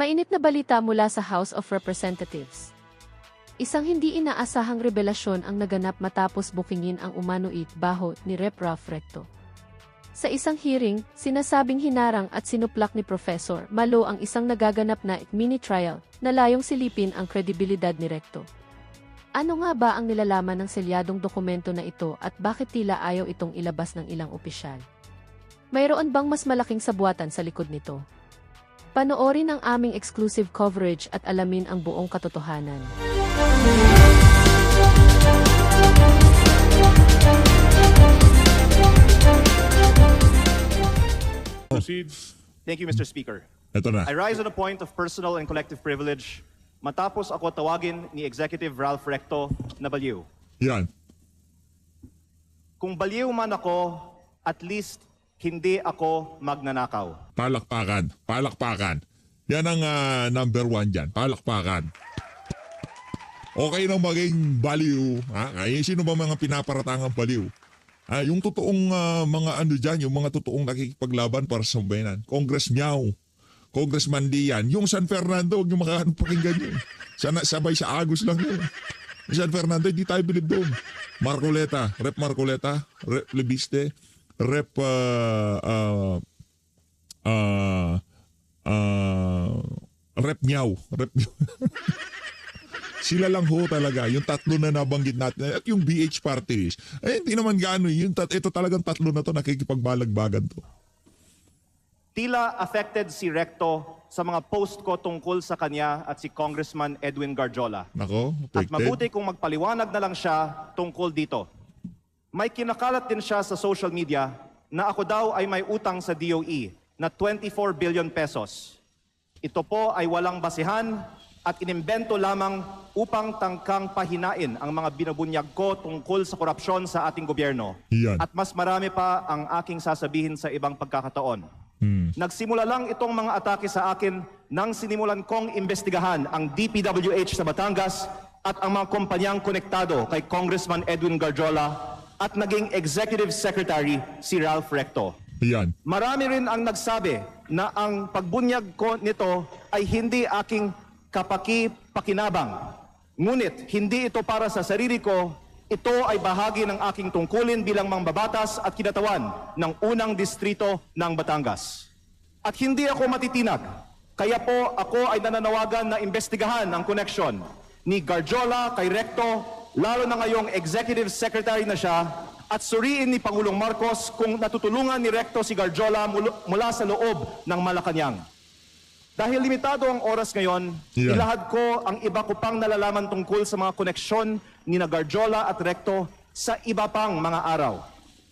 Mainit na balita mula sa House of Representatives. Isang hindi inaasahang revelasyon ang naganap matapos bukingin ang umano'y baho ni Rep. Ralph Recto. Sa isang hearing, sinasabing hinarang at sinuplak ni Professor Malo ang isang nagaganap na mini-trial na layong silipin ang kredibilidad ni Recto. Ano nga ba ang nilalaman ng selyadong dokumento na ito at bakit tila ayaw itong ilabas ng ilang opisyal? Mayroon bang mas malaking sabuatan sa likod nito? Panoorin ang aming exclusive coverage at alamin ang buong katotohanan. Proceeds. Thank you, Mr. Speaker. Ito na. I rise on a point of personal and collective privilege matapos ako tawagin ni Executive Ralph Recto na baliw. Yan. Kung baliw man ako, at least hindi ako magnanakaw. Palakpakan. Palakpakan. Yan ang number 1 dyan. Palakpakan. Okay nang maging baliw. Kaya sino ba mga pinaparatangang baliw? Yung totoong mga ano dyan, yung mga totoong nakikipaglaban para sa bayanan. Congress Miao. Congressman Dian. Yung San Fernando, huwag yung makahanong pakinggan yun. Sabay sa Agus lang yun. Yung San Fernando, hindi tayo bilib doon. Marcoleta. Rep Marcoleta. Rep Lebiste. Rep Rep Miao. Rep Miao. Sila lang ho talaga, yung tatlo na nabanggit natin at yung BH party list. Hindi naman gaano yun. Ito talagang tatlo na to nakikipagbalagbagan to. Tila affected si Recto sa mga post ko tungkol sa kanya at si Congressman Edwin Garjola. Nako, At affected. mabuti kung magpaliwanag na lang siya tungkol dito. May kinakalat din siya sa social media na ako daw ay may utang sa DOE na 24 billion pesos. Ito po ay walang basihan at inimbento lamang upang tangkang pahinain ang mga binubunyag ko tungkol sa korupsyon sa ating gobyerno. Yan. At mas marami pa ang aking sasabihin sa ibang pagkakataon. Nagsimula lang itong mga atake sa akin nang sinimulan kong imbestigahan ang DPWH sa Batangas at ang mga kumpanyang konektado kay Congressman Edwin Garjola at naging Executive Secretary si Ralph Recto. Yan. Marami rin ang nagsabi na ang pagbunyag ko nito ay hindi aking kapaki-pakinabang. Ngunit hindi ito para sa sarili ko, ito ay bahagi ng aking tungkulin bilang mangbabatas at kinatawan ng unang distrito ng Batangas. At hindi ako matitinag, kaya po ako ay nananawagan na imbestigahan ang koneksyon ni Garjola kay Recto, lalo na ngayong Executive Secretary na siya, at suriin ni Pangulong Marcos kung natutulungan ni Recto si Garjola mula sa loob ng Malacanang. Dahil limitado ang oras ngayon, Yeah. ilahad ko ang iba ko pang nalalaman tungkol sa mga koneksyon ni Garjola at Recto sa iba pang mga araw.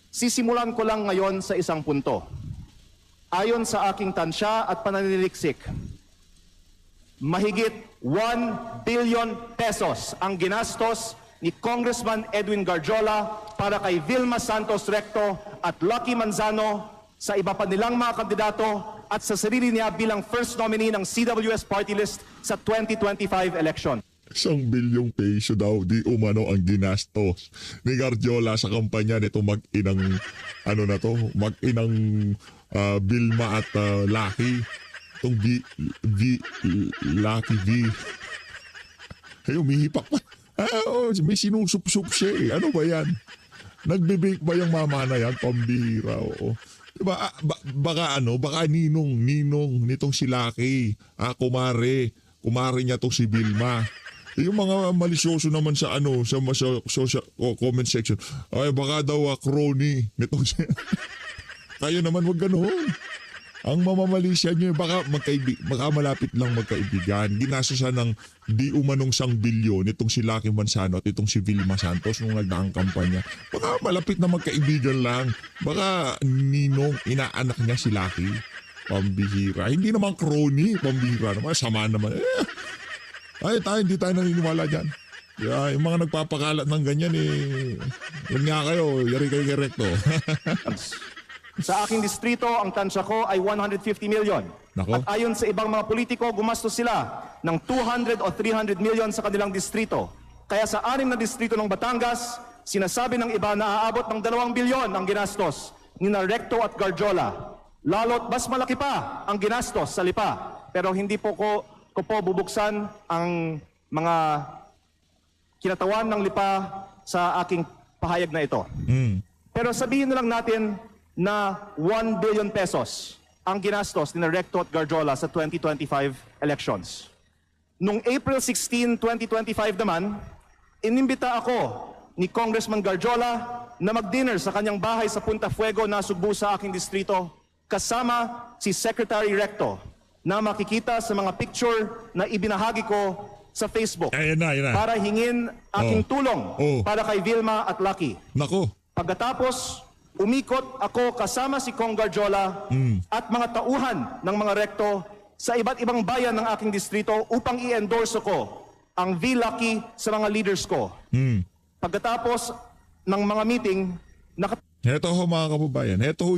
Sisimulan ko lang ngayon sa isang punto. Ayon sa aking tansya at pananiliksik, mahigit 1 billion pesos ang ginastos ni Congressman Edwin Garjola para kay Vilma Santos Recto at Lucky Manzano sa iba pa nilang mga kandidato at sa sarili niya bilang first nominee ng CWS party list sa 2025 election. 1 bilyong peso daw di umano ang ginastos ni Garjola sa kampanya nito mag-inang ano na to, mag-inang Vilma at Lucky. Itong Lucky V. Ay, umihipak pa. May sinusup-sup siya eh. Ano ba yan? Nagbe-bake ba yung mama na yan? Pambihira, oo. Diba, baka ninong nitong si Lucky. Kumare niya tong si Vilma. Yung mga malisyoso naman sa social comment section. Ay, baka daw crony nitong si... Kayo naman wag ganoon. Ang mamamalisya nyo, baka malapit lang magkaibigan. Ginastosan ng di umanong 1 bilyon itong si Lucky Manzano at itong si Vilma Santos nung nagdaang kampanya. Baka malapit na magkaibigan lang. Baka ninong inaanak niya si Lucky. Pambihira. Hindi naman crony. Pambihira naman. Sama naman. Hindi tayo naniniwala dyan. Yeah, yung mga nagpapakalat ng ganyan yun nga kayo. Yari kayo Recto. Sa aking distrito, ang tansya ko ay 150 million. Nako. At ayon sa ibang mga politiko, gumastos sila ng 200 o 300 million sa kanilang distrito. Kaya sa 6 na distrito ng Batangas, sinasabi ng iba na aabot ng 2 bilyon ang ginastos ni Recto at Garjola. Lalo't mas malaki pa ang ginastos sa Lipa pero hindi po ko po bubuksan ang mga kinatawan ng lipa sa aking pahayag na ito. Pero sabihin na lang natin na 1 billion pesos ang ginastos ni Recto at Garjola sa 2025 elections. Noong April 16, 2025 naman, inimbita ako ni Congressman Garjola na mag-dinner sa kanyang bahay sa Punta Fuego na Sugbo sa aking distrito kasama si Secretary Recto na makikita sa mga picture na ibinahagi ko sa Facebook Ayan na. para hingin aking tulong Oh. para kay Vilma at Lucky. Nako. Pagkatapos, umikot ako kasama si Kong Garjola at mga tauhan ng mga Recto sa iba't ibang bayan ng aking distrito upang i-endorse ko ang V-Lucky sa mga leaders ko. Pagkatapos ng mga meeting, Heto ho mga kababayan, heto ho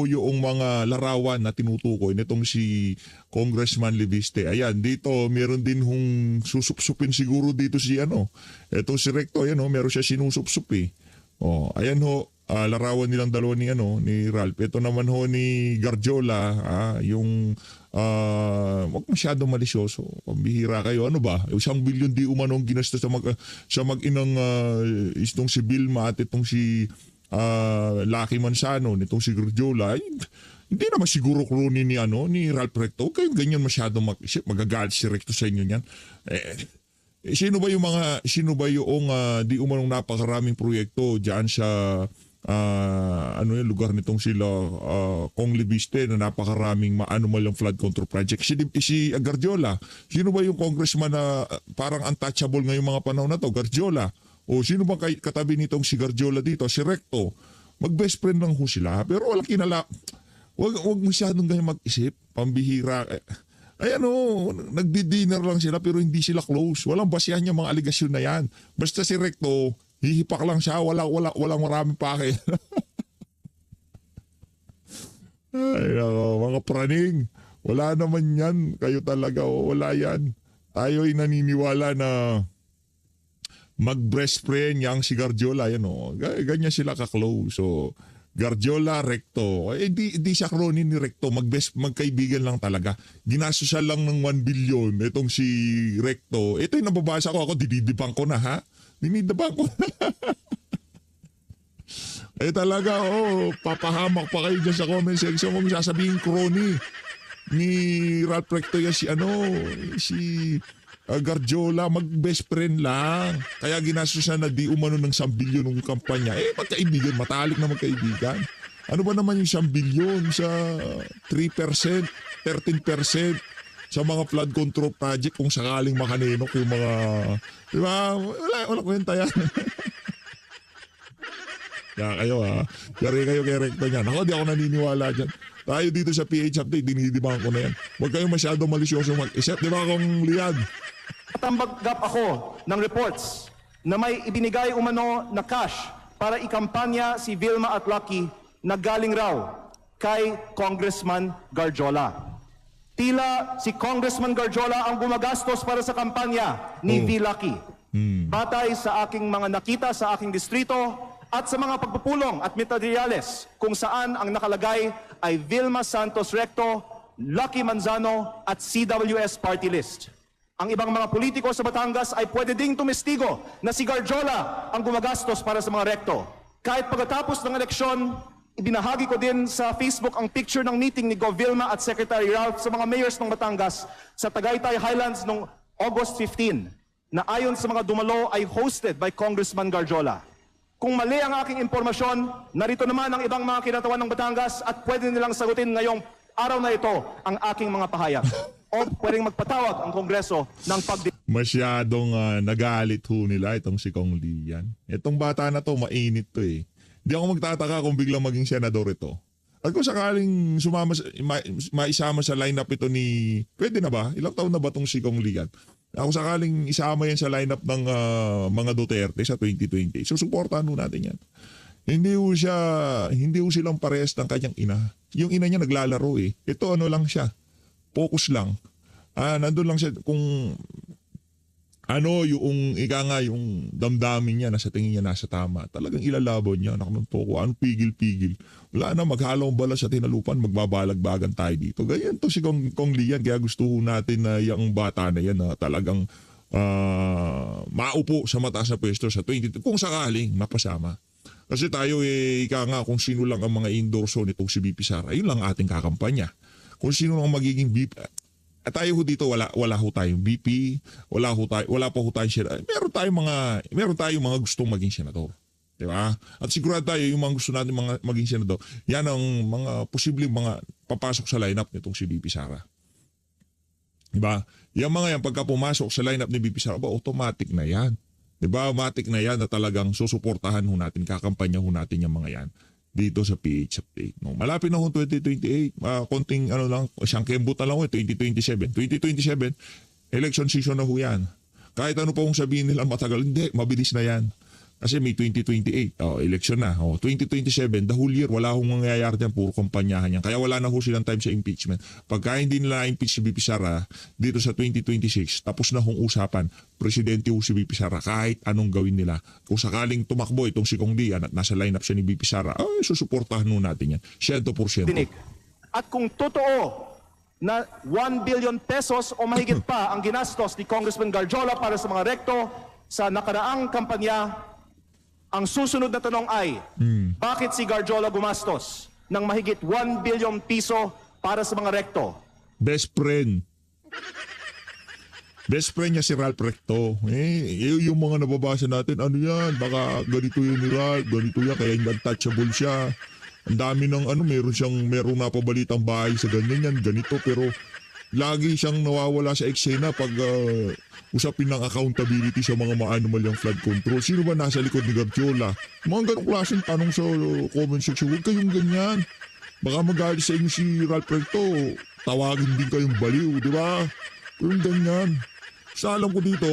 yung mga larawan na tinutukoy nitong si Congressman Leviste. Ayan, dito meron din hong susupsupin siguro dito si etong si Recto, ayan ho, meron siya sinusupsup eh. Oh, ayan ho, larawan nilang dalawa ni Ralph. Ito naman ho ni Garjola, yung wag masyadong malisyoso. Pambihira kayo. Ano ba? 1 bilyon di umano ang ginastos sa mag-inang itong si Vilma at itong si Lucky Manzano, nitong si Garjola. Ay, hindi naman siguro kroni ni Ralph Recto. Huwag kayong ganyan masyadong mag-isip. Magagalit si Recto sa inyo niyan. Sino ba yung di umanong napakaraming proyekto diyan sa lugar nitong sila Kong Leviste na napakaraming malang flood control project. Si Garjola, sino ba yung congressman na parang untouchable ngayong mga panahon na to? Garjola. O sino bang katabi nitong si Garjola dito? Si Recto. Mag-best friend lang ho sila. Pero wala kinala. Wag masyadong ganyan mag-isip. Pambihira. Nagdi-dinner lang sila pero hindi sila close. Walang basihan yung mga aligasyon na yan. Basta si Recto, hihipak lang siya, walang maraming pake. Ay, mga praning, wala naman yan. Kayo talaga, wala yan. Tayo'y naniniwala na mag-best friend yang si Garjola, ganyan sila ka-close. So, Garjola, Recto. Di siya kroni ni Recto. Magkaibigan lang talaga. Ginastos lang ng 1 billion. Itong si Recto. Ito yung nababasa ko. Ako, dinidibang ko na, ha? Dinidibang ko na. Talaga, papahamak pa kayo dyan sa comment section. Kung sasabihin kroni ni Ralph Recto yan si Garjola, mag-best friend lang. Kaya ginastos na di umano ng 1 bilyon ng kampanya. Magkaibigan, matalik na magkaibigan. Ano ba naman yung 1 bilyon sa 3%, 13% sa mga flood control project kung sakaling makaninok yung mga... Di ba? Wala kwenta yan. Kaya kayo Yari kayo kay Recto niyan. Ako, di ako naniniwala dyan. Tayo dito sa PH Update, dinidibang ko na yan. Huwag kayong masyadong malisyoso mag-isip. Di ba kung Liad? Tambaggap ako ng reports na may ibinigay umano na cash para ikampanya si Vilma at Lucky na galing raw kay Congressman Garjola. Tila si Congressman Garjola ang gumagastos para sa kampanya ni V. Lucky. Batay sa aking mga nakita sa aking distrito at sa mga pagpupulong at materyales kung saan ang nakalagay ay Vilma Santos Recto, Lucky Manzano at CWS party list. Ang ibang mga politiko sa Batangas ay pwede ding tumestigo na si Garjola ang gumagastos para sa mga Recto. Kahit pagkatapos ng eleksyon, ibinahagi ko din sa Facebook ang picture ng meeting ni Gov. Vilma at Secretary Ralph sa mga mayors ng Batangas sa Tagaytay Highlands noong August 15 na ayon sa mga dumalo ay hosted by Congressman Garjola. Kung mali ang aking impormasyon, narito naman ang ibang mga kinatawan ng Batangas at pwede nilang sagutin ngayong araw na ito ang aking mga pahayag. O pwedeng magpatawag ang Kongreso ng Masyadong nagalit ho nila itong si Kong Lian. Itong bata na to, mainit to eh. Hindi ako magtataka kung biglang maging senador ito. At kung sakaling maisama sa lineup ito ni... Pwede na ba? Ilang taon na ba itong si Kong Lian? Kung sakaling isama yan sa lineup ng mga Duterte sa 2020, susuportahan ho natin yan. Hindi ho silang parehas ng kanyang ina. Yung ina niya naglalaro eh. Ito lang siya. Focus lang. Nandun lang siya kung yung ika nga yung damdamin niya na sa tingin niya nasa tama, talagang ilalaban niya. Nakanunto ko, anong pigil-pigil. Wala na, maghalong bala sa tinalupan, magbabalagbagan tayo dito. Ganyan to si Kong Lian, kaya gusto natin na yung bata na yan na talagang maupo sa mataas na pwesto sa 20 kung sakaling napasama. Kasi tayo ika nga kung sino lang ang mga endorso nitong si BP Sara, yun lang ating kakampanya. Kung sino lang magiging BP, at tayo ho dito wala ho tayong BP, wala pa ho tayong meron tayong mga gustong maging senador. Di ba? At sigurado tayo yung mga gusto natin maging senador, yan ang mga posibleng mga papasok sa lineup nitong si BP Sara. Diba? Yung mga yan, pagka pumasok sa lineup ni BP Sara, automatic na yan. Diba? Automatic na yan na talagang susuportahan ho natin, kakampanya ho natin yung mga yan dito sa PH Update. No? Malapit na ho 2028, konting lang, siyang kembot na lang ho, 2027. 2027, election season na ho yan. Kahit ano pa kung sabihin nila matagal, hindi, mabilis na yan. Kasi may 2028, election na. 2027, the whole year, wala hong mangyayari dyan, puro kampanyahan yan. Kaya wala na ho silang time sa impeachment. Pagka hindi nila impeach si BP Sara, dito sa 2026, tapos na hong usapan, presidente ho si BP Sara, kahit anong gawin nila. Kung sakaling tumakbo itong si Kong Lian at nasa lineup siya ni BP Sara, susuportahan ho natin yan. 100%. At kung totoo na 1 billion pesos o mahigit pa ang ginastos ni Congressman Garjola para sa mga rekto sa nakaraang kampanya, ang susunod na tanong ay, bakit si Garjola gumastos ng mahigit 1 billion piso para sa mga rekto? Best friend. Best friend niya si Ralph Recto. Yung mga nababasa natin, ano yan, baka ganito yun ni Ralph, ganito yan, kaya untouchable siya. Ang dami ng meron napabalitang bahay sa ganyan yan, ganito, pero lagi siyang nawawala sa eksena pag usapin ng accountability sa mga maanomalyang flood control. Sino ba nasa likod ni Garjola? Mga ganong klaseng tanong sa comment section. Huwag kayong ganyan. Baka magalit sa inyo si Ralph Recto. Tawagin din kayong baliw, di ba? Yung ganyan. Sa alam ko dito,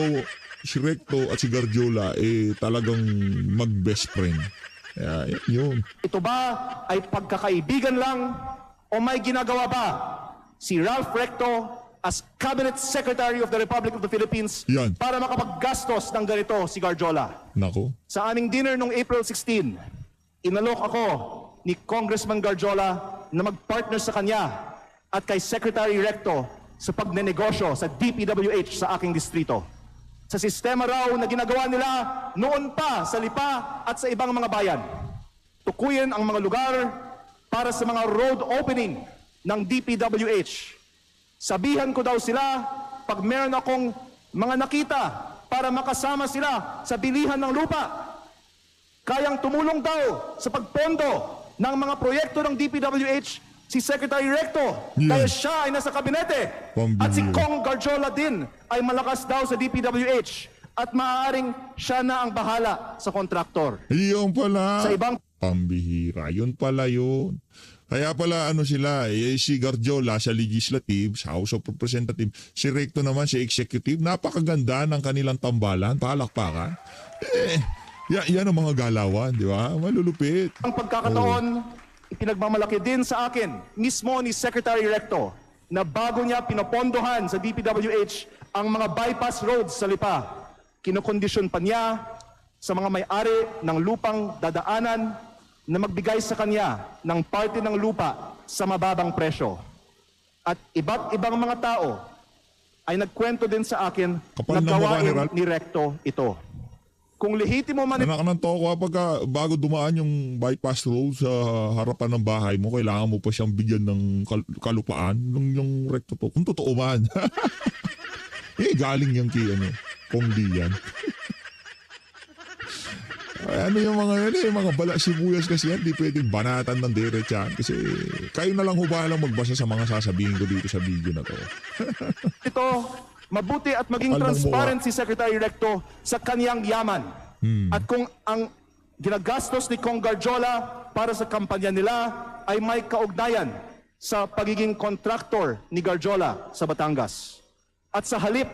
si Recto at si Garjola talagang mag-best friend. Kaya yun. Ito ba ay pagkakaibigan lang o may ginagawa ba si Ralph Recto as Cabinet Secretary of the Republic of the Philippines Yan. para makapaggastos ng ganito si Garjola? Nako. Sa aming dinner noong April 16, inalok ako ni Congressman Garjola na mag-partner sa kanya at kay Secretary Recto sa pagnenegosyo sa DPWH sa aking distrito. Sa sistema raw na ginagawa nila noon pa sa Lipa at sa ibang mga bayan. Tukuyin ang mga lugar para sa mga road opening ng DPWH. Sabihan ko daw sila pag meron akong mga nakita para makasama sila sa bilihan ng lupa. Kayang tumulong daw sa pagpondo ng mga proyekto ng DPWH si Secretary Recto. Yeah. Dahil siya ay nasa kabinete. Pambihira. At si Kong Garjola din ay malakas daw sa DPWH. At maaaring siya na ang bahala sa kontraktor. Yun pala. Sa ibang Pambihira. Yun pala yun. Kaya pala sila, si Garjola sa legislative, sa House of Representatives, si Recto naman sa executive, napakaganda ng kanilang tambalan, palakpakan. Yan ang mga galawan, di ba? Malulupit. ang pagkakataon, ipinagmamalaki din sa akin, mismo ni Secretary Recto, na bago niya pinopondohan sa DPWH ang mga bypass roads sa Lipa, kinokondisyon pa niya sa mga may-ari ng lupang dadaanan na magbigay sa kanya ng parte ng lupa sa mababang presyo. At iba't ibang mga tao ay nagkwento din sa akin Kapal na ng mukha ni gawain Ralph. ni Recto ito. Kung lehitimo man Anak ng toko pagka bago dumaan yung bypass road sa harapan ng bahay mo, kailangan mo pa siyang bigyan ng kalupaan ng yung Recto to. Kung totoo man. Galing yan kay Kong Lian. Yung mga yan mga bala sibuyas kasi yan, di pwedeng banatan ng diretsahan kasi kayo na lang hubalang magbasa sa mga sasabihin ko dito sa video na to. ito, mabuti at maging Kapal ng transparent si Secretary Recto sa kanyang yaman. At kung ang ginagastos ni Kong Garjola para sa kampanya nila ay may kaugnayan sa pagiging kontraktor ni Garjola sa Batangas. At sa halip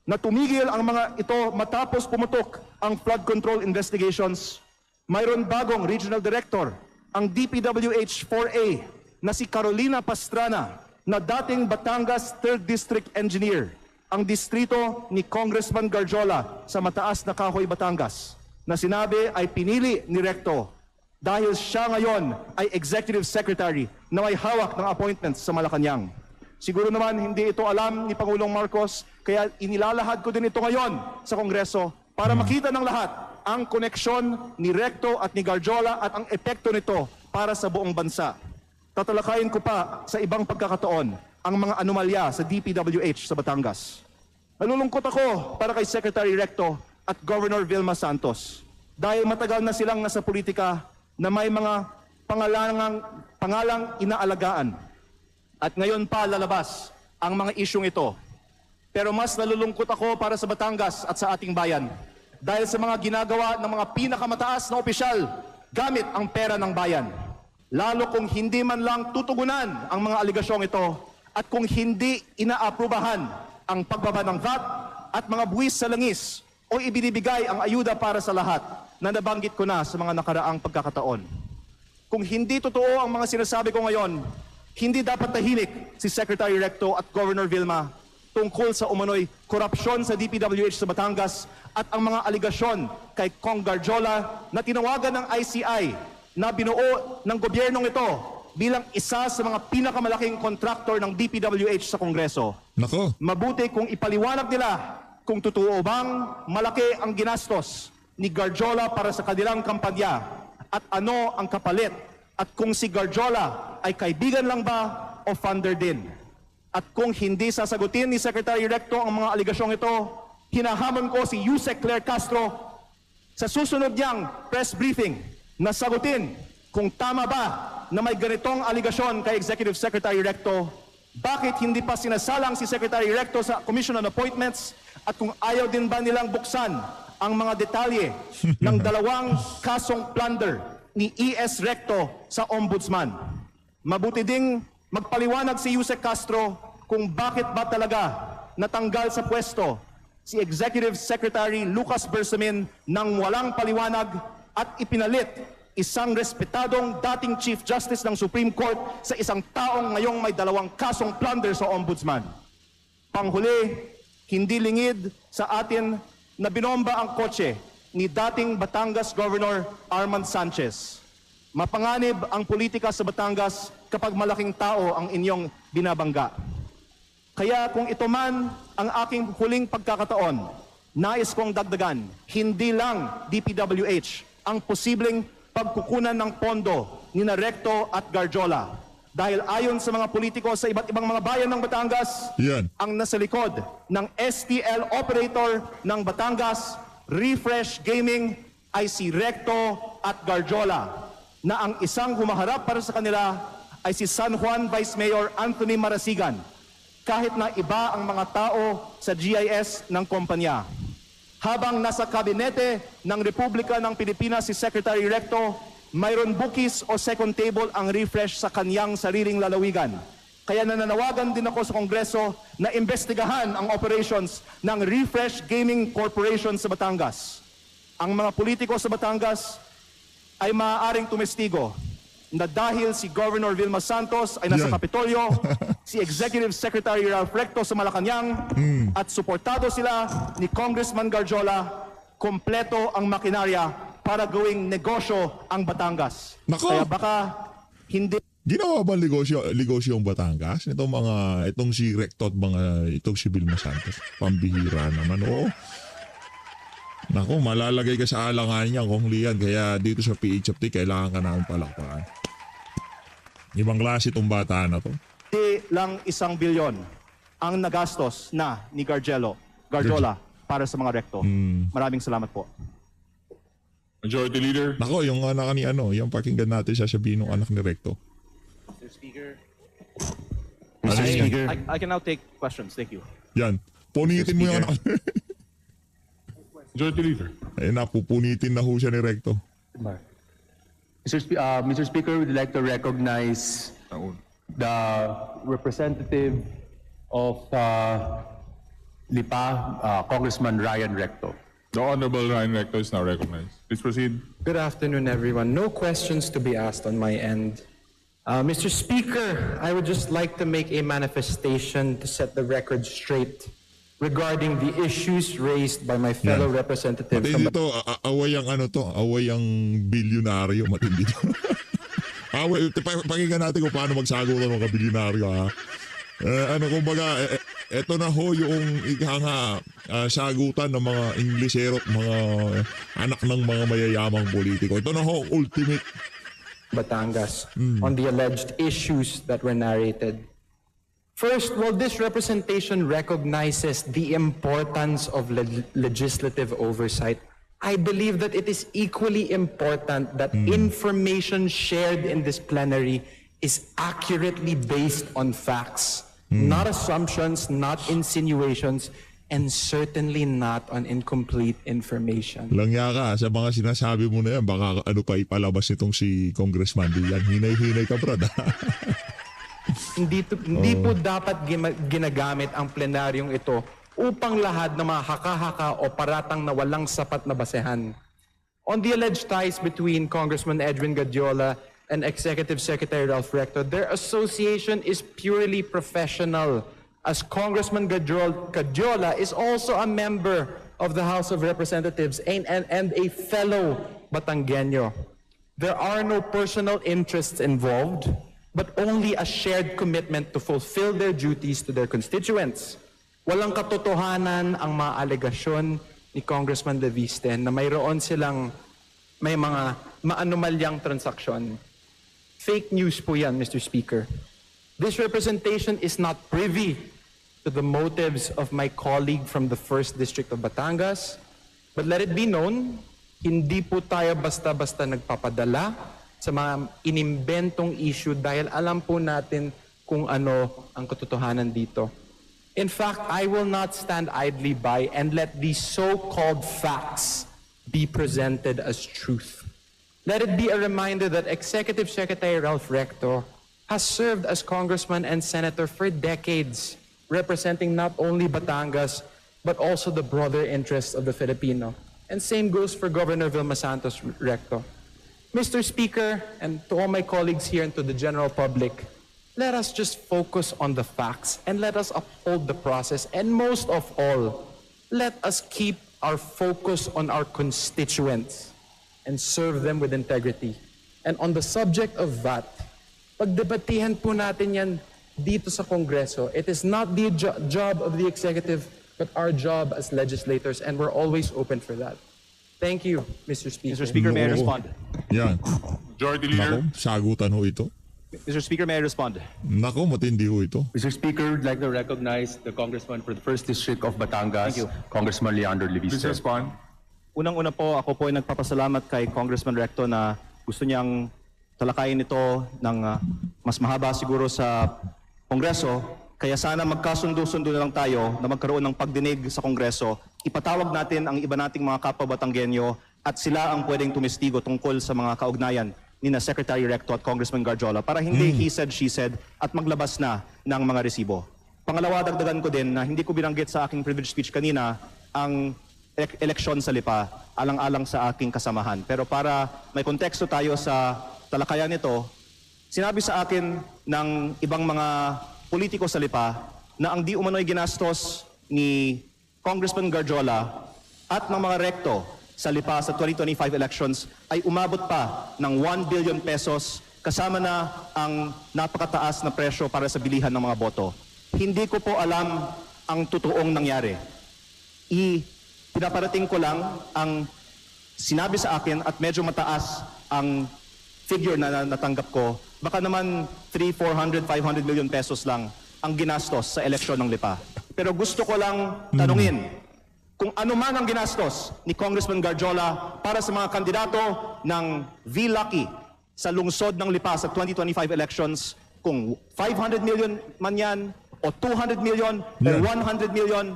na tumigil ang mga ito matapos pumutok ang flood control investigations, mayroon bagong regional director, ang DPWH 4A na si Carolina Pastrana na dating Batangas 3rd District Engineer ang distrito ni Congressman Garjola sa mataas na Kahoy, Batangas na sinabi ay pinili ni Recto dahil siya ngayon ay Executive Secretary na may hawak ng appointments sa Malacanang. Siguro naman hindi ito alam ni Pangulong Marcos, kaya inilalahad ko din ito ngayon sa Kongreso para makita ng lahat ang koneksyon ni Recto at ni Garjola at ang epekto nito para sa buong bansa. Tatalakayin ko pa sa ibang pagkakataon ang mga anomalya sa DPWH sa Batangas. Nalulungkot ako para kay Secretary Recto at Governor Vilma Santos dahil matagal na silang nasa politika na may mga pangalang inaalagaan. At ngayon pa lalabas ang mga isyong ito. Pero mas nalulungkot ako para sa Batangas at sa ating bayan dahil sa mga ginagawa ng mga pinakamataas na opisyal gamit ang pera ng bayan. Lalo kung hindi man lang tutugunan ang mga aligasyong ito at kung hindi inaaprubahan ang pagbaba ng VAT at mga buwis sa langis o ibinibigay ang ayuda para sa lahat na nabanggit ko na sa mga nakaraang pagkakataon. Kung hindi totoo ang mga sinasabi ko ngayon, hindi dapat tahimik si Secretary Recto at Governor Vilma tungkol sa umano'y korupsyon sa DPWH sa Batangas at ang mga aligasyon kay Cong Garjola na tinawagan ng ICI na binuo ng gobyernong ito bilang isa sa mga pinakamalaking kontraktor ng DPWH sa Kongreso. Nako. Mabuti kung ipaliwanag nila kung totoo bang malaki ang ginastos ni Garjola para sa kanilang kampanya at ano ang kapalit at kung si Garjola ay kaibigan lang ba o funder din. At kung hindi sasagutin ni Secretary Recto ang mga aligasyong ito, hinahamon ko si Yusek Claire Castro sa susunod niyang press briefing na sagutin kung tama ba na may ganitong aligasyon kay Executive Secretary Recto, bakit hindi pa sinasalang si Secretary Recto sa Commission on Appointments at kung ayaw din ba nilang buksan ang mga detalye ng dalawang kasong plunder ni E.S. Recto sa Ombudsman. Mabuti ding magpaliwanag si Yusek Castro kung bakit ba talaga natanggal sa pwesto si Executive Secretary Lucas Bersamin nang walang paliwanag at ipinalit isang respetadong dating Chief Justice ng Supreme Court sa isang taong ngayong may dalawang kasong plunder sa Ombudsman. Panghuli, hindi lingid sa atin na binomba ang kotse ni dating Batangas Governor Armand Sanchez. Mapanganib ang politika sa Batangas kapag malaking tao ang inyong binabangga. Kaya kung ito man ang aking huling pagkakataon, nais kong dagdagan, hindi lang DPWH ang posibleng pagkukunan ng pondo ni Recto at Garjola. Dahil ayon sa mga politiko sa iba't ibang mga bayan ng Batangas, Yan. ang nasa likod ng STL operator ng Batangas, Refresh Gaming, ay si Recto at Garjola, na ang isang humaharap para sa kanila ay si San Juan Vice Mayor Anthony Marasigan, kahit na iba ang mga tao sa GIS ng kumpanya. Habang nasa kabinete ng Republika ng Pilipinas si Secretary Recto, mayroon bukis o second table ang Refresh sa kanyang sariling lalawigan. Kaya nananawagan din ako sa Kongreso na imbestigahan ang operations ng Refresh Gaming Corporation sa Batangas. Ang mga politiko sa Batangas ay maaaring tumestigo na dahil si Governor Vilma Santos ay nasa Yan. Kapitolyo, si Executive Secretary Ralph Recto sa Malacanang, at suportado sila ni Congressman Garjola, kompleto ang makinarya para gawing negosyo ang Batangas. Nako. Kaya baka hindi Ginawa ba negosyo ang Batangas? Itong si Recto at itong si Vilma Santos. Pambihira naman. Oo. Naku, malalagay ka sa alangan niya kung liyan. Kaya dito sa PHFT, kailangan ka na akong palakpakan. Ibang klase itong bata na to. lang 1 bilyon ang nagastos na ni Garjola para sa mga Recto. Maraming salamat po. Majority Leader. Nako, yung anak ni yung pakinggan natin sasabihin ng anak ni Recto. Mr. Speaker. Mr. Speaker. I can now take questions. Thank you. Yan. Punitin mo yung anak. Majority Leader. Eh, napupunitin na ho siya ni Recto. Mr. Speaker, we'd like to recognize the representative of Lipa, Congressman Ryan Recto. The Honorable Ryan Recto is now recognized. Please proceed. Good afternoon, everyone. No questions to be asked on my end. Mr. Speaker, I would just like to make a manifestation to set the record straight. regarding the issues raised by my fellow representative from Matindi to, away ang away ang bilyonaryo, matindi to. Away, pakinggan natin kung paano magsagot ng mga bilyonaryo, ha. Kumbaga, eto na ho yung sagutan ng mga Inglesero at mga anak ng mga mayayamang politiko. Ito na ho, ultimate. Batangas on the alleged issues that were narrated. First, while this representation recognizes the importance of legislative oversight, I believe that it is equally important that information shared in this plenary is accurately based on facts, not assumptions, not insinuations, and certainly not on incomplete information. Langya ka sa mga sinasabi mo na yan, baka ipalabas nitong si Congressman Dian. Hinay-hinay ka, brad. Hindi po dapat ginagamit ang plenaryong ito upang lahat ng mga haka-haka o paratang na walang sapat na basehan. On the alleged ties between Congressman Edwin Gadiola and Executive Secretary Ralph Recto, their association is purely professional, as Congressman Gadiola is also a member of the House of Representatives and a fellow Batangueño. There are no personal interests involved, but only a shared commitment to fulfill their duties to their constituents. Walang katotohanan ang mga alegasyon ni Congressman De Viste na mayroon silang may mga maanumalyang transaksyon. Fake news po yan, Mr. Speaker. This representation is not privy to the motives of my colleague from the 1st District of Batangas, but let it be known, hindi po tayo basta-basta nagpapadala sa mga inimbentong issue dahil alam po natin kung ano ang katotohanan dito. In fact, I will not stand idly by and let these so-called facts be presented as truth. Let it be a reminder that Executive Secretary Ralph Recto has served as congressman and senator for decades, representing not only Batangas, but also the broader interests of the Filipino. And same goes for Governor Vilma Santos Recto. Mr. Speaker, and to all my colleagues here and to the general public, let us just focus on the facts and let us uphold the process. And most of all, let us keep our focus on our constituents and serve them with integrity. And on the subject of VAT, pagdebatihan po natin yan dito sa Kongreso. It is not the job of the executive, but our job as legislators, and we're always open for that. Thank you, Mr. Speaker. Mr. Speaker, may I respond? Yan. Majority Leader. Nako, sagutan ho ito. Mr. Speaker, may I respond? Nako, matindi ho ito. Mr. Speaker, would like to recognize the Congressman for the 1st District of Batangas, Thank you. Congressman Leandro Please Leviste. respond. Unang-una po, ako po ay nagpapasalamat kay Congressman Recto na gusto niyang talakayin ito ng mas mahaba siguro sa Kongreso. Kaya sana magkasundo-sundo na lang tayo na magkaroon ng pagdinig sa Kongreso. Ipatawag natin ang iba nating mga kapwa Batanggenyo at sila ang pwedeng tumistigo tungkol sa mga kaugnayan ni na Secretary Recto at Congressman Garjola para hindi he said, she said at maglabas na ng mga resibo. Pangalawa, dagdagan ko din na hindi ko binanggit sa aking privilege speech kanina ang eleksyon sa Lipa, alang-alang sa aking kasamahan. Pero para may konteksto tayo sa talakayan nito, sinabi sa akin ng ibang mga politiko sa Lipa na ang di umano'y ginastos ni Congressman Garjola at ng mga Recto sa Lipa sa 2025 elections ay umabot pa ng 1 billion pesos kasama na ang napakataas na presyo para sa bilihan ng mga boto. Hindi ko po alam ang totoong nangyari. Pinaparating ko lang ang sinabi sa akin at medyo mataas ang figure na natanggap ko. Baka naman 300, 400, 500 million pesos lang ang ginastos sa eleksyon ng Lipa. Pero gusto ko lang tanungin kung ano man ang ginastos ni Congressman Garjola para sa mga kandidato ng V-Lucky sa lungsod ng Lipa sa 2025 elections, kung 500 million man yan, o 200 million, o 100 million,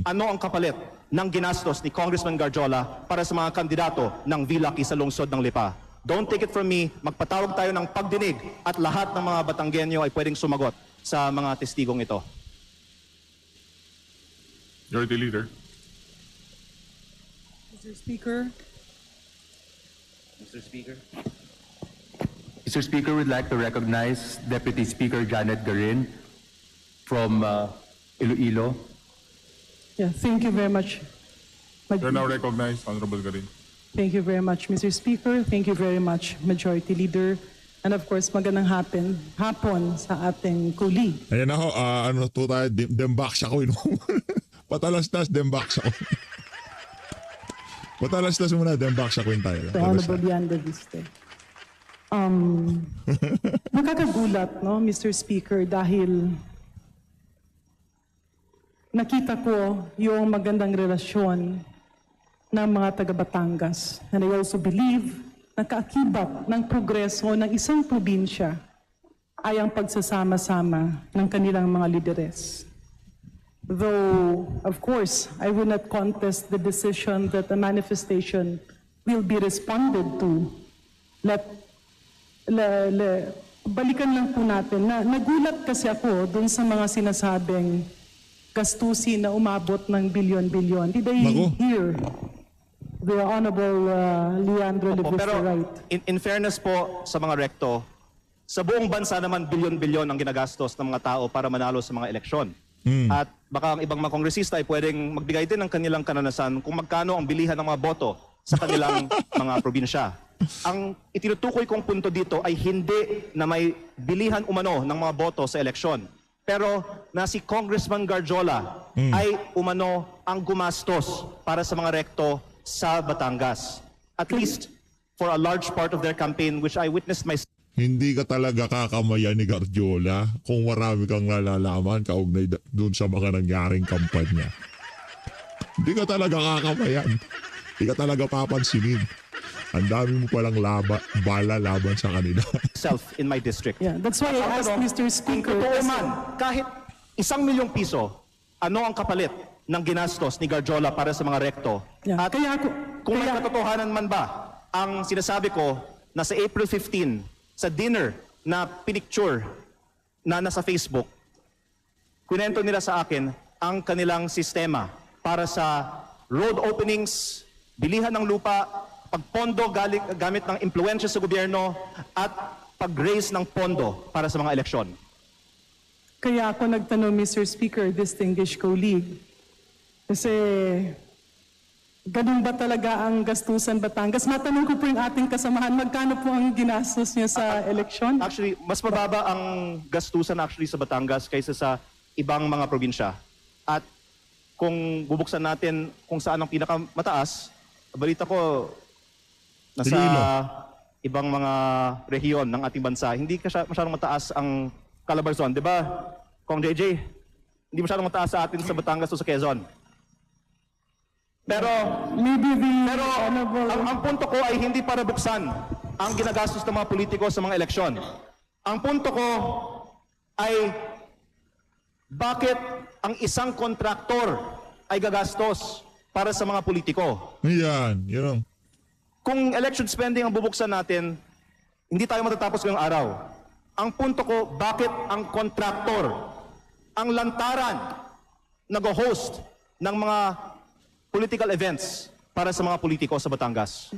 ano ang kapalit ng ginastos ni Congressman Garjola para sa mga kandidato ng V-Lucky sa lungsod ng Lipa? Don't take it from me, magpatawag tayo ng pagdinig at lahat ng mga Batanggenyo ay pwedeng sumagot sa mga testigong ito. Majority Leader. Mr. Speaker. Mr. Speaker. Mr. Speaker, we'd like to recognize Deputy Speaker Janet Garin from Iloilo. Yeah, thank you very much. You're now recognized, Honorable Garin. Thank you very much, Mr. Speaker. Thank you very much, Majority Leader. And of course, magandang hapon sa ating colleague. Ayan ako, ano to tayo, dembak siya ko. Patalastas, dembak siya ko. Patalastas muna, dembak siya ko yung tayo. The Honorable Yanda Viste. Nakakagulat, no, Mr. Speaker, dahil nakita ko yung magandang relasyon ng mga taga-Batangas. And I also believe na kaakibat ng progreso ng isang probinsya ay ang pagsasama-sama ng kanilang mga lideres. Though, of course, I will not contest the decision that the manifestation will be responded to. Balikan lang po natin na nagulat kasi ako dun sa mga sinasabing gastusin na umabot ng bilyon-bilyon. Did I hear the Honorable Leandro Opo, Levisto pero right? in fairness po sa mga rekto, sa buong bansa naman bilyon-bilyon ang ginagastos ng mga tao para manalo sa mga eleksyon. At baka ang ibang mga kongresista ay pwedeng magbigay din ng kanilang kananasan kung magkano ang bilihan ng mga boto sa kanilang mga probinsya. Ang itinutukoy kong punto dito ay hindi na may bilihan umano ng mga boto sa eleksyon. Pero na si Congressman Garjola ay umano ang gumastos para sa mga rekto sa Batangas. At least for a large part of their campaign, which I witnessed myself. Hindi ka talaga kakamayan ni Garjola kung marami kang nalalaman kaugnay doon sa mga nangyaring kampanya. Hindi ka talaga kakamayan. Hindi ka talaga papansinin. Ang dami mo palang bala laban sa kanila. In my district. Yeah, that's why I asked Mr. Speaker. Kung totoo man, kahit 1 milyong piso, ano ang kapalit ng ginastos ni Garjola para sa mga rekto? Yeah, At kung may katotohanan man ba, ang sinasabi ko na sa April 15, sa dinner na pinicture na nasa Facebook, kwento nila sa akin ang kanilang sistema para sa road openings, bilihan ng lupa, pagpondo gamit ng impluensya sa gobyerno, at pag-raise ng pondo para sa mga eleksyon. Kaya ako nagtanong, Mr. Speaker, distinguished colleague, kasi ganun ba talaga ang gastusan Batangas? Matanong ko po yung ating kasamahan, magkano po ang ginastos niya sa eleksyon? Actually, mas mababa ang gastusan actually sa Batangas kaysa sa ibang mga probinsya. At kung bubuksan natin kung saan ang pinakamataas, balita ko nasa ibang mga rehiyon ng ating bansa, hindi masyadong mataas ang Calabarzon. Di ba, Kong JJ? Hindi masyadong mataas sa atin sa Batangas o sa Quezon. Pero ang punto ko ay hindi para buksan ang ginagastos ng mga politiko sa mga eleksyon. Ang punto ko ay bakit ang isang kontraktor ay gagastos para sa mga politiko? Yan, yun. Kung election spending ang bubuksan natin, hindi tayo matatapos ngayong araw. Ang punto ko, bakit ang kontraktor, ang lantaran, nag-host ng mga political events para sa mga politiko sa Batangas?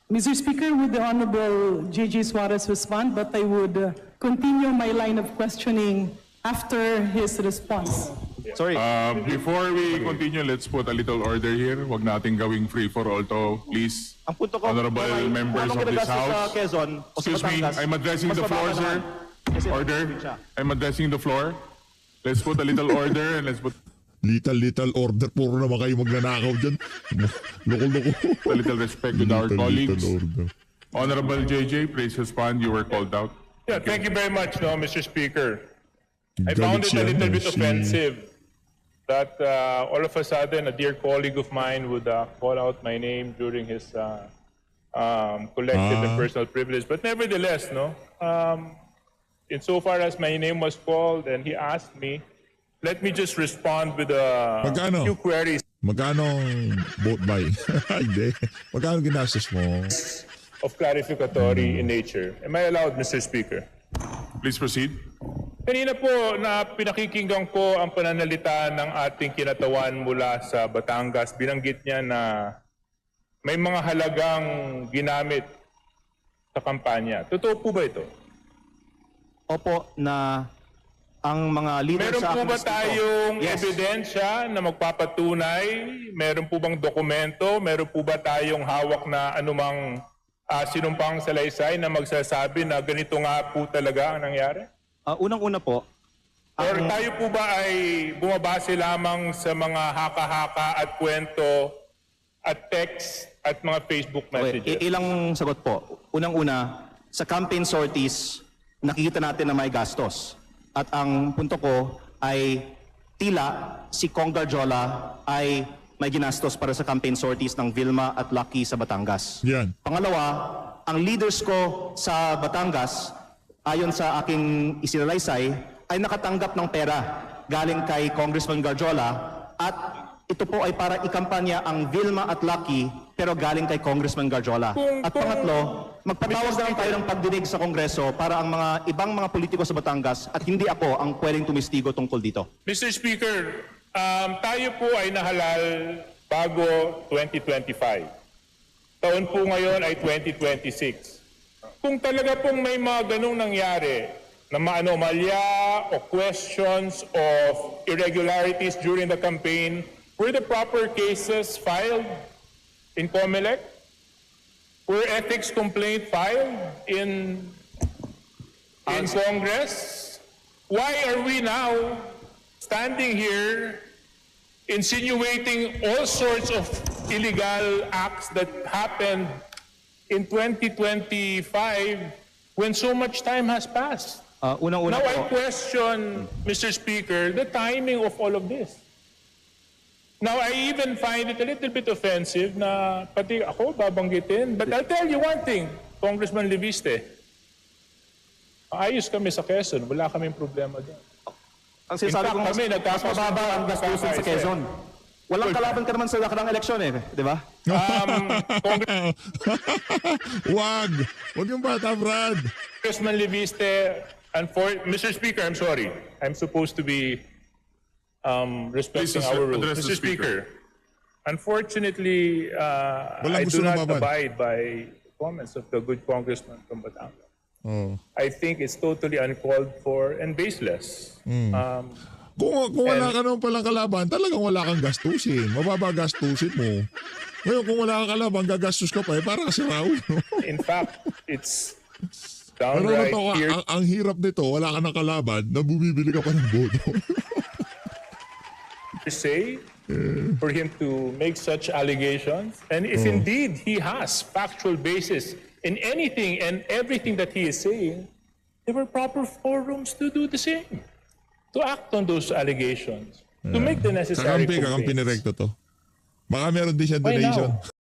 Mr. Speaker, would the Honorable J.J. Suarez respond? But I would continue my line of questioning after his response. Sorry. Before we continue, let's put a little order here. Huwag nating gawing free for all to, please. Ang punto ko, Honorable members of this sa House. Quezon o sa Excuse me, Batangas, I'm addressing mas the floor, mababa sir. naman. Kasi Order. probinsya. I'm addressing the floor. Let's put a little order and let's put Little order. Puro naman kayo magnanakaw dyan. Loko-loko. a little respect with our colleagues. Order. Honorable JJ, please respond. You were called out. Yeah, thank you very much, no, Mr. Speaker. I Galit found it a siya, little bit si- offensive that all of a sudden a dear colleague of mine would call out my name during his collective and personal privilege. But nevertheless, no, insofar as my name was called and he asked me, let me just respond with a Magkano? few queries Magkano ang vote buy? Hindi. Magkano ginastos mo? of clarificatory in nature. Am I allowed, Mr. Speaker? Please proceed. Kanina po na pinakikinggan ko ang pananalita ng ating kinatawan mula sa Batangas. Binanggit niya na may mga halagang ginamit sa kampanya. Totoo po ba ito? Opo, na ang mga leaders Meron sa po aking ba distrito. tayong Yes. ebidensya na magpapatunay? Meron po bang dokumento? Meron po ba tayong hawak na anumang sinumpang salaysay na magsasabi na ganito nga po talaga ang nangyari? Unang-una po, Or tayo po ba ay bumabase lamang sa mga haka-haka at kwento at text at mga Facebook okay, messages? ilang sagot po. Unang-una, sa campaign sorties, nakikita natin na may gastos. At ang punto ko ay tila si Kong Garjola ay may ginastos para sa campaign sorties ng Vilma at Lucky sa Batangas. Yan. Pangalawa, ang leaders ko sa Batangas, ayon sa aking isinalaysay, ay nakatanggap ng pera galing kay Congressman Garjola at ito po ay para ikampanya ang Vilma at Lucky pero galing kay Congressman Garjola. At pangatlo, magpatawag na lang tayo ng pagdinig sa Kongreso para ang mga ibang mga politiko sa Batangas at hindi ako ang pwedeng tumistigo tungkol dito. Mr. Speaker, tayo po ay nahalal bago 2025. Taon po ngayon ay 2026. Kung talaga pong may mga ganong nangyari na maanomalya o questions of irregularities during the campaign, were the proper cases filed in COMELEC? Were ethics complaint filed in Congress? Why are we now standing here insinuating all sorts of illegal acts that happened in 2025 when so much time has passed? Unang-una Now I po, question, Mr. Speaker, the timing of all of this. Now I even find it a little bit offensive na pati ako babanggitin. But I'll tell you one thing, Congressman Leviste. Ayos kami sa Quezon, wala kaming problema doon. ang sinasabi in fact, ko kami, mas mababa ang gastusin sa Quezon. Walang kalaban ka naman sa nakaraang eleksyon di ba? Wag yung bata, Brad. Congressman Leviste, Mr. Speaker, I'm sorry. I'm supposed to be respecting Please, our rules. address the Mr. Speaker, unfortunately, I Walang gusto do not lumabad. abide by comments of the good congressman from Batangas. Oh. I think it's totally uncalled for and baseless. Kung wala ka naman palang kalaban, talagang wala kang gastusin. Mababa gastusin mo. Ngayon, kung wala kang kalaban, gagastos ka pa para kasi raw. In fact, it's Pero downright ito, ang hirap nito, wala ka ng kalaban, na bumibili ka pa ng boto. say for him to make such allegations. And if indeed he has factual basis in anything and everything that he is saying, there were proper forums to do the same, to act on those allegations, to make the necessary Kakampi ni complaints. Recto to. Baka meron din siya Why donation. now?